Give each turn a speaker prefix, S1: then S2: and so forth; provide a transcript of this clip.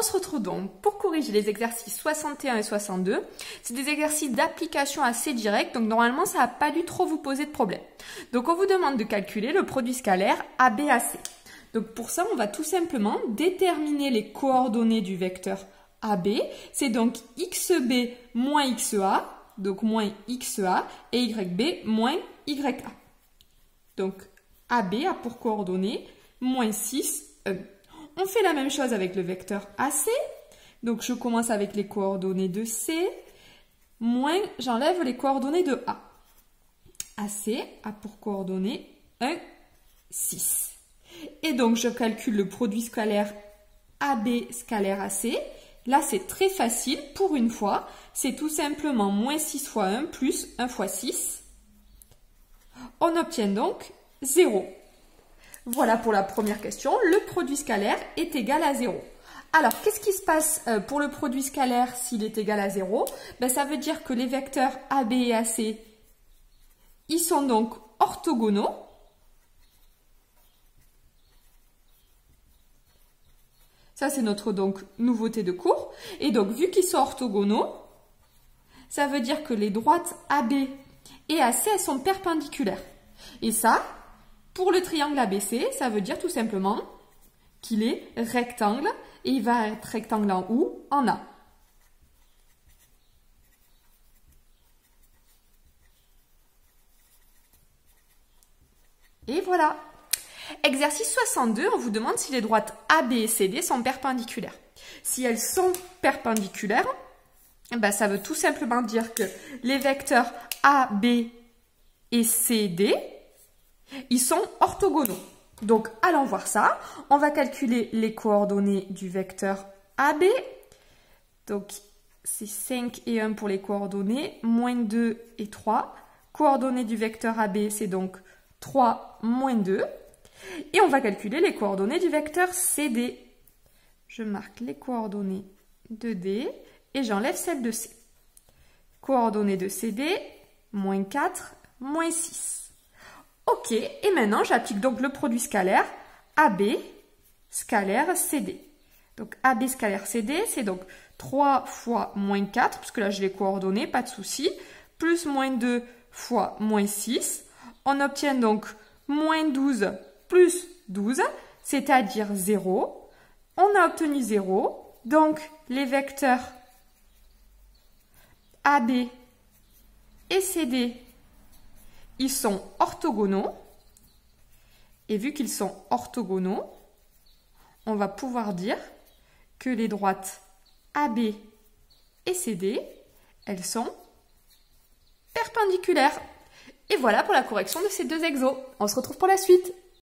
S1: se retrouve donc pour corriger les exercices 61 et 62. C'est des exercices d'application assez directs, donc normalement ça n'a pas dû trop vous poser de problème. Donc on vous demande de calculer le produit scalaire ABAC. Donc pour ça, on va tout simplement déterminer les coordonnées du vecteur AB. C'est donc XB moins XA, donc moins XA, et YB moins YA. Donc AB a pour coordonnées moins 6, 1. On fait la même chose avec le vecteur AC. Donc je commence avec les coordonnées de C, moins j'enlève les coordonnées de A. AC a pour coordonnées 1, 6. Et donc, je calcule le produit scalaire AB scalaire AC. Là, c'est très facile. Pour une fois, c'est tout simplement moins 6 fois 1 plus 1 fois 6. On obtient donc 0. Voilà pour la première question. Le produit scalaire est égal à 0. Alors, qu'est-ce qui se passe pour le produit scalaire s'il est égal à 0? Ben, ça veut dire que les vecteurs AB et AC, ils sont donc orthogonaux. Ça, c'est notre donc nouveauté de cours. Et donc, vu qu'ils sont orthogonaux, ça veut dire que les droites AB et AC, elles sont perpendiculaires. Et ça, pour le triangle ABC, ça veut dire tout simplement qu'il est rectangle. Et il va être rectangle en où? En A. Et voilà. Exercice 62, on vous demande si les droites AB et CD sont perpendiculaires. Si elles sont perpendiculaires, ben ça veut tout simplement dire que les vecteurs AB et CD, ils sont orthogonaux. Donc, allons voir ça. On va calculer les coordonnées du vecteur AB. Donc, c'est 5 et 1 pour les coordonnées, moins 2 et 3. Coordonnées du vecteur AB, c'est donc 3 moins 2. Et on va calculer les coordonnées du vecteur CD. Je marque les coordonnées de D et j'enlève celles de C. Coordonnées de CD, moins 4, moins 6. Ok, et maintenant j'applique donc le produit scalaire AB scalaire CD. Donc AB scalaire CD, c'est donc 3 fois moins 4, parce que là j'ai les coordonnées, pas de souci, plus moins 2 fois moins 6. On obtient donc moins 12 plus 12, c'est-à-dire 0. On a obtenu 0. Donc, les vecteurs AB et CD, ils sont orthogonaux. Et vu qu'ils sont orthogonaux, on va pouvoir dire que les droites AB et CD, elles sont perpendiculaires. Et voilà pour la correction de ces deux exos. On se retrouve pour la suite.